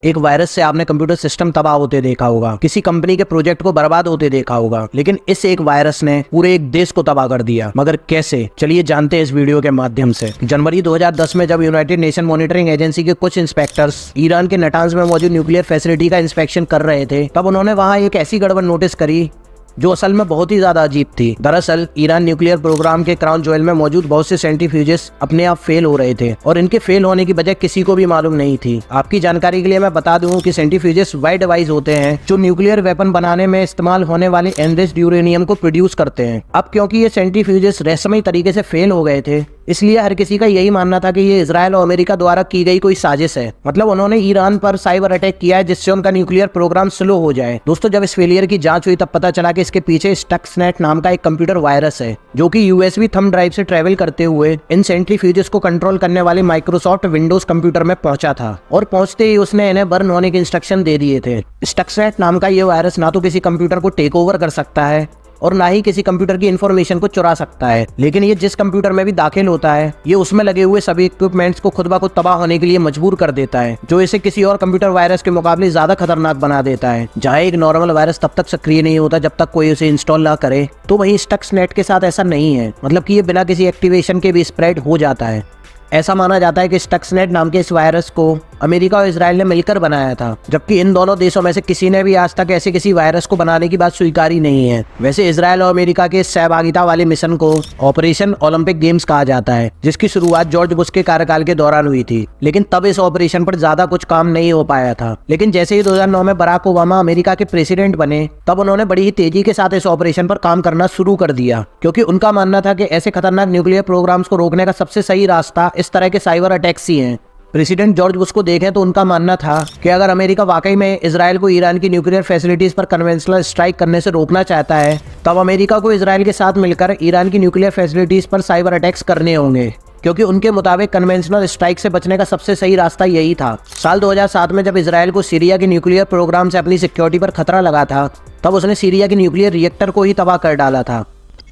एक वायरस से आपने कंप्यूटर सिस्टम तबाह होते देखा होगा, किसी कंपनी के प्रोजेक्ट को बर्बाद होते देखा होगा, लेकिन इस एक वायरस ने पूरे एक देश को तबाह कर दिया। मगर कैसे, चलिए जानते हैं इस वीडियो के माध्यम से। जनवरी 2010 में जब यूनाइटेड नेशन मॉनिटरिंग एजेंसी के कुछ इंस्पेक्टर्स ईरान के नटांज में मौजूद न्यूक्लियर फैसिलिटी का इंस्पेक्शन कर रहे थे, तब उन्होंने वहां एक ऐसी गड़बड़ नोटिस करी जो असल में बहुत ही ज्यादा अजीब थी। दरअसल ईरान न्यूक्लियर प्रोग्राम के क्राउन ज्वेल में मौजूद बहुत से सेंट्रीफ्यूजेस अपने आप फेल हो रहे थे और इनके फेल होने की वजह किसी को भी मालूम नहीं थी। आपकी जानकारी के लिए मैं बता दूं कि सेंट्रीफ्यूजेस वह डिवाइस होते हैं जो न्यूक्लियर वेपन बनाने में इस्तेमाल होने वाले एनरिच्ड यूरेनियम को प्रोड्यूस करते हैं। अब क्योंकि ये सेंट्रीफ्यूजेस रहस्यमयी तरीके से फेल हो गए थे, इसलिए हर किसी का यही मानना था कि ये इजराइल और अमेरिका द्वारा की गई कोई साजिश है। मतलब उन्होंने ईरान पर साइबर अटैक किया है जिससे उनका न्यूक्लियर प्रोग्राम स्लो हो जाए। दोस्तों, जब इस फेलियर की जांच हुई तब पता चला कि इसके पीछे स्टक्सनेट नाम का एक कंप्यूटर वायरस है जो कि यूएसबी थंब ड्राइव से ट्रेवल करते हुए इन सेंट्रीफ्यूजेस को कंट्रोल करने वाले माइक्रोसॉफ्ट विंडोज कंप्यूटर में पहुंचा था और पहुंचते ही उसने इन्हें बर्न होने के इंस्ट्रक्शन दे दिए थे। स्टक्सनेट नाम का ये वायरस ना तो किसी कंप्यूटर को टेक ओवर कर सकता है और ना ही किसी कंप्यूटर की इंफॉर्मेशन को चुरा सकता है, लेकिन ये जिस कंप्यूटर में भी दाखिल होता है ये उसमें लगे हुए सभी इक्विपमेंट्स को खुद ब खुद तबाह होने के लिए मजबूर कर देता है, जो इसे किसी और कंप्यूटर वायरस के मुकाबले ज्यादा खतरनाक बना देता है। जहां एक नॉर्मल वायरस तब तक सक्रिय नहीं होता जब तक कोई उसे इंस्टॉल ना करे, तो वहीं स्टक्सनेट के साथ ऐसा नहीं है। मतलब कि ये बिना किसी एक्टिवेशन के भी स्प्रेड हो जाता है। ऐसा माना जाता है कि स्टक्सनेट नाम के इस वायरस को अमेरिका और इजराइल ने मिलकर बनाया था, जबकि इन दोनों देशों में से किसी ने भी आज तक ऐसे किसी वायरस को बनाने की बात स्वीकारी नहीं है। वैसे इजराइल और अमेरिका के सहभागिता वाले मिशन को ऑपरेशन ओलंपिक गेम्स कहा जाता है, जिसकी शुरुआत जॉर्ज बुश के कार्यकाल के दौरान हुई थी, लेकिन तब इस ऑपरेशन पर ज्यादा कुछ काम नहीं हो पाया था। लेकिन जैसे ही 2009 में बराक ओबामा अमेरिका के प्रेसिडेंट बने, तब उन्होंने बड़ी ही तेजी के साथ इस ऑपरेशन पर काम करना शुरू कर दिया, क्योंकि उनका मानना था कि ऐसे खतरनाक न्यूक्लियर प्रोग्राम्स को रोकने का सबसे सही रास्ता इस तरह के साइबर अटैक्स ही हैं। प्रेसिडेंट जॉर्ज बुश को देखें तो उनका मानना था कि अगर अमेरिका वाकई में इजराइल को ईरान की न्यूक्लियर फैसिलिटीज पर कन्वेंशनल स्ट्राइक करने से रोकना चाहता है, तब अमेरिका को इजराइल के साथ मिलकर ईरान की न्यूक्लियर फैसिलिटीज पर साइबर अटैक्स करने होंगे, क्योंकि उनके मुताबिक कन्वेंशनल स्ट्राइक से बचने का सबसे सही रास्ता यही था। साल 2007 में जब इजराइल को सीरिया के न्यूक्लियर प्रोग्राम से अपनी सिक्योरिटी पर खतरा लगा था, तब उसने सीरिया के न्यूक्लियर रिएक्टर को ही तबाह कर डाला था।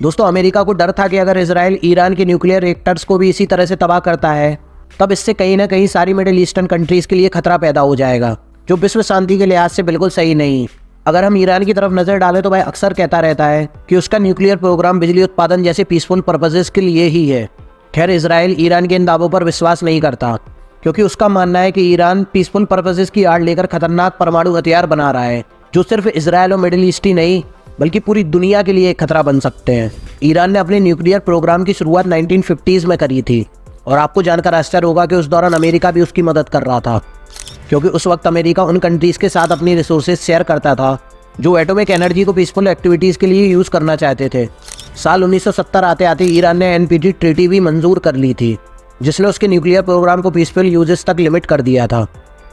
दोस्तों, अमेरिका को डर था कि अगर इजराइल ईरान के न्यूक्लियर रिएक्टर्स को भी इसी तरह से तबाह करता है, तब इससे कहीं ना कहीं सारी मिडिल ईस्टर्न कंट्रीज के लिए खतरा पैदा हो जाएगा, जो विश्व शांति के लिहाज से बिल्कुल सही नहीं। अगर हम ईरान की तरफ नजर डालें तो वह अक्सर कहता रहता है कि उसका न्यूक्लियर प्रोग्राम बिजली उत्पादन जैसे पीसफुल पर्पसेस के लिए ही है। खैर, इजराइल ईरान के इन दावों पर विश्वास नहीं करता, क्योंकि उसका मानना है कि ईरान पीसफुल पर्पसेस की आड़ लेकर खतरनाक परमाणु हथियार बना रहा है, जो सिर्फ इजराइल और मिडिल ईस्ट ही नहीं बल्कि पूरी दुनिया के लिए एक खतरा बन सकते हैं। ईरान ने अपने न्यूक्लियर प्रोग्राम की शुरुआत 1950s में करी थी, और आपको जानकर आश्चर्य होगा कि उस दौरान अमेरिका भी उसकी मदद कर रहा था, क्योंकि उस वक्त अमेरिका उन कंट्रीज के साथ अपनी रिसोर्सेज शेयर करता था जो एटॉमिक एनर्जी को पीसफुल एक्टिविटीज़ के लिए यूज़ करना चाहते थे। साल 1970 आते आते ईरान ने एनपीटी ट्रीटी भी मंजूर कर ली थी, जिसने उसके न्यूक्लियर प्रोग्राम को पीसफुल यूजेस तक लिमिट कर दिया था।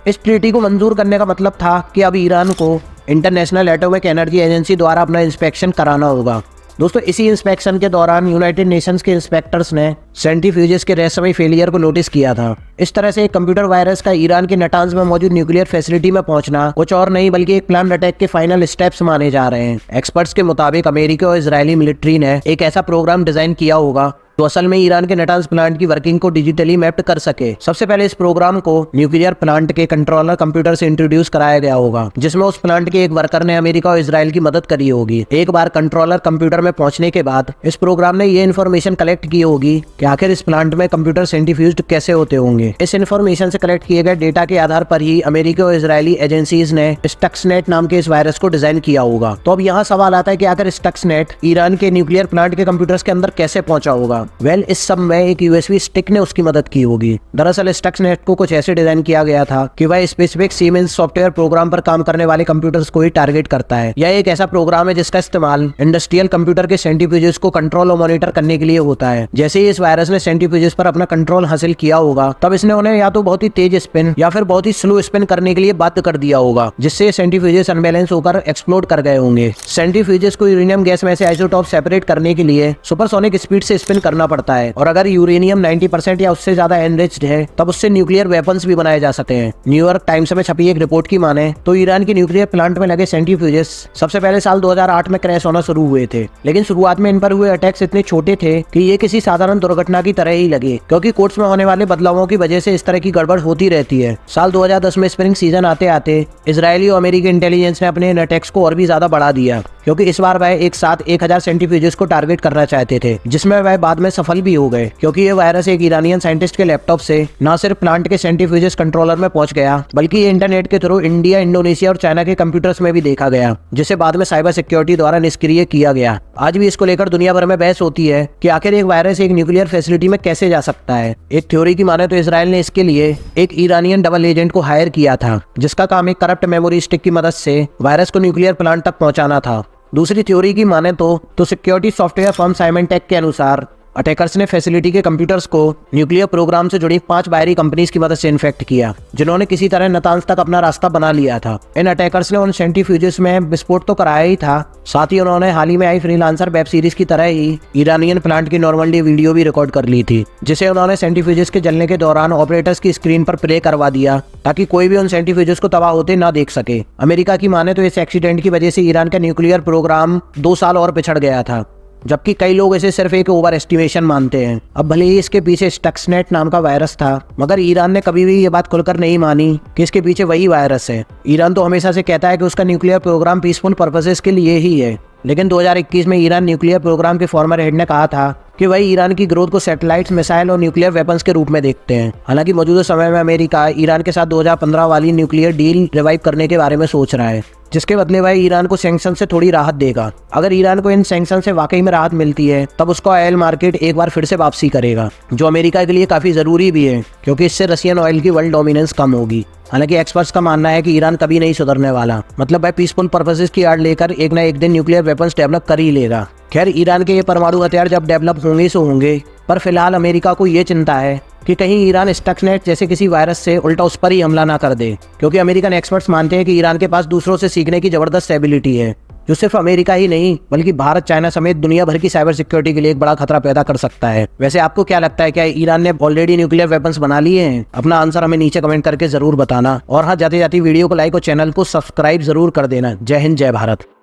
इस ट्रीटी को मंजूर करने का मतलब था कि अब ईरान को इंटरनेशनल एटॉमिक एनर्जी एजेंसी द्वारा अपना इंस्पेक्शन कराना होगा। दोस्तों, इसी इंस्पेक्शन के दौरान यूनाइटेड नेशंस के इंस्पेक्टर्स ने सेंट्रीफ्यूजेस के रहस्यमयी फेलियर को नोटिस किया था। इस तरह से एक कंप्यूटर वायरस का ईरान के नटांज में मौजूद न्यूक्लियर फैसिलिटी में पहुंचना कुछ और नहीं बल्कि एक प्लान अटैक के फाइनल स्टेप्स माने जा रहे हैं। एक्सपर्ट्स के मुताबिक अमेरिका और इजरायली मिलिट्री ने एक ऐसा प्रोग्राम डिजाइन किया होगा तो असल में ईरान के नटांज प्लांट की वर्किंग को डिजिटली मैप्ड कर सके। सबसे पहले इस प्रोग्राम को न्यूक्लियर प्लांट के कंट्रोलर कंप्यूटर से इंट्रोड्यूस कराया गया होगा, जिसमें उस प्लांट के एक वर्कर ने अमेरिका और इजराइल की मदद करी होगी। एक बार कंट्रोलर कंप्यूटर में पहुंचने के बाद इस प्रोग्राम ने ये इन्फॉर्मेशन कलेक्ट की होगी कि आखिर इस प्लांट में कंप्यूटर सेंट्रीफ्यूज्ड कैसे होते होंगे। इस इन्फॉर्मेशन से कलेक्ट किए गए डेटा के आधार पर ही अमेरिका और इजरायली एजेंसीज ने स्टक्सनेट नाम के इस वायरस को डिजाइन किया होगा। तो अब यहाँ सवाल आता है कि आखिर स्टक्सनेट ईरान के न्यूक्लियर प्लांट के कंप्यूटर्स के अंदर कैसे पहुंचा होगा। वेल, इस सब में एक यूएसबी स्टिक ने उसकी मदद की होगी। दरअसल स्टक्सनेट को कुछ ऐसे डिजाइन किया गया था कि वह स्पेसिफिक सीमेंस सॉफ्टवेयर प्रोग्राम पर काम करने वाले कंप्यूटर्स को ही टारगेट करता है। यह एक ऐसा प्रोग्राम है जिसका इस्तेमाल इंडस्ट्रियल कंप्यूटर के सेंट्रीफ्यूजेस को कंट्रोल और मॉनिटर करने के लिए होता है। जैसे ही इस वायरस ने सेंट्रीफ्यूजेस पर अपना कंट्रोल हासिल किया होगा, तब इसने उन्हें या तो बहुत ही तेज स्पिन या फिर बहुत ही स्लो स्पिन करने के लिए बाध्य कर दिया होगा, जिससे सेंट्रीफ्यूजेस अनबैलेंस होकर एक्सप्लोड कर गए होंगे। सेंट्रीफ्यूजेस को यूरेनियम गैस में से आइसोटॉप सेपरेट करने के लिए सुपरसोनिक स्पीड से स्पिन करना पड़ता है, और अगर यूरेनियम 90% या उससे ज्यादा एनरिच्ड है तब उससे न्यूक्लियर वेपन्स भी बनाए जा सकते हैं। न्यूयॉर्क टाइम्स में छपी एक रिपोर्ट की माने तो ईरान की न्यूक्लियर प्लांट में लगे सेंट्रीफ्यूजेस सबसे पहले साल 2008 में क्रैश होना शुरू हुए थे, लेकिन शुरुआत में इन पर हुए अटैक्स इतने छोटे थे कि ये किसी साधारण दुर्घटना की तरह ही लगे, क्योंकि कोर्ट्स में होने वाले बदलावों की वजह से इस तरह की गड़बड़ होती रहती है। साल 2010 में स्प्रिंग सीजन आते आते इजरायली और अमेरिकी इंटेलिजेंस ने अपने इन अटैक्स को और भी ज्यादा बढ़ा दिया, क्योंकि इस बार वह एक साथ 1000 सेंट्रीफ्यूजेस को टारगेट करना चाहते थे, जिसमें वह बाद में सफल भी हो गए, क्योंकि ये वायरस एक ईरानियन साइंटिस्ट के लैपटॉप से न सिर्फ प्लांट के सेंट्रीफ्यूजेस कंट्रोलर में पहुंच गया, बल्कि ये इंटरनेट के थ्रू इंडिया, इंडोनेशिया और चाइना के कंप्यूटर्स में भी देखा गया, जिसे बाद में साइबर सिक्योरिटी द्वारा निष्क्रिय किया गया। आज भी इसको लेकर दुनिया भर में बहस होती है कि आखिर एक वायरस एक न्यूक्लियर फैसिलिटी में कैसे जा सकता है। एक थ्योरी की माने तो इसराइल ने इसके लिए एक ईरानियन डबल एजेंट को हायर किया था, जिसका काम एक करप्ट मेमोरी स्टिक की मदद से वायरस को न्यूक्लियर प्लांट तक पहुंचाना था। दूसरी थ्योरी की माने तो सिक्योरिटी सॉफ्टवेयर फर्म साइमनटेक के अनुसार अटैकर्स ने फैसिलिटी के कंप्यूटर्स को न्यूक्लियर प्रोग्राम से जुड़ी 5 बाहरी कंपनीज की मदद से इन्फेक्ट किया, जिन्होंने किसी तरह नातांज तक अपना रास्ता बना लिया था। इन अटैकर्स ने उन सेंट्रीफ्यूजेस में विस्फोट तो कराया ही था, साथ ही उन्होंने हाल ही में आई फ्रीलांसर वेब सीरीज की तरह ही ईरानियन प्लांट की नॉर्मल वीडियो भी रिकॉर्ड कर ली थी, जिसे उन्होंने सेंट्रीफ्यूजेस के जलने के दौरान ऑपरेटर्स की स्क्रीन पर प्ले करवा दिया, ताकि कोई भी उन सेंट्रीफ्यूजेस को तबाह होते ना देख सके। अमेरिका की माने तो इस एक्सीडेंट की वजह से ईरान का न्यूक्लियर प्रोग्राम 2 साल और पिछड़ गया था, जबकि कई लोग इसे सिर्फ एक ओवर एस्टिमेशन मानते हैं। अब भले ही इसके पीछे स्टक्सनेट नाम का वायरस था, मगर ईरान ने कभी भी ये बात खुलकर नहीं मानी कि इसके पीछे वही वायरस है। ईरान तो हमेशा से कहता है कि उसका न्यूक्लियर प्रोग्राम पीसफुल पर्पसेस के लिए ही है, लेकिन 2021 में ईरान न्यूक्लियर प्रोग्राम के फॉर्मर हेड ने कहा था कि वही ईरान की ग्रोथ को सैटेलाइट्स, मिसाइल और न्यूक्लियर वेपन्स के रूप में देखते हैं। हालांकि मौजूदा समय में अमेरिका ईरान के साथ 2015 वाली न्यूक्लियर डील रिवाइव करने के बारे में सोच रहा है, जिसके बदले वह ईरान को सैंक्शन से थोड़ी राहत देगा। अगर ईरान को इन सैंक्शन से वाकई में राहत मिलती है, तब उसका ऑयल मार्केट एक बार फिर से वापसी करेगा, जो अमेरिका के लिए काफी जरूरी भी है, क्योंकि इससे रशियन ऑयल की वर्ल्ड डोमिनेंस कम होगी। हालांकि एक्सपर्ट्स का मानना है कि ईरान कभी नहीं सुधरने वाला, मतलब वह पीसफुल पर्पसेस की आड़ लेकर एक न एक दिन न्यूक्लियर वेपन्स डेवलप कर ही लेगा। खैर, ईरान के ये परमाणु हथियार जब डेवलप होंगे सो होंगे, पर फिलहाल अमेरिका को ये चिंता है कि कहीं ईरान स्टक्सनेट जैसे किसी वायरस से उल्टा उस पर ही हमला ना कर दे, क्योंकि अमेरिकन एक्सपर्ट्स मानते हैं कि ईरान के पास दूसरों से सीखने की जबरदस्त एबिलिटी है, जो सिर्फ अमेरिका ही नहीं बल्कि भारत, चाइना समेत दुनिया भर की साइबर सिक्योरिटी के लिए एक बड़ा खतरा पैदा कर सकता है। वैसे आपको क्या लगता है, क्या ईरान ने ऑलरेडी न्यूक्लियर वेपन्स बना लिए हैं? अपना आंसर हमें नीचे कमेंट करके जरूर बताना, और हाँ, जाते जाते वीडियो को लाइक और चैनल को सब्सक्राइब जरूर कर देना। जय हिंद, जय भारत।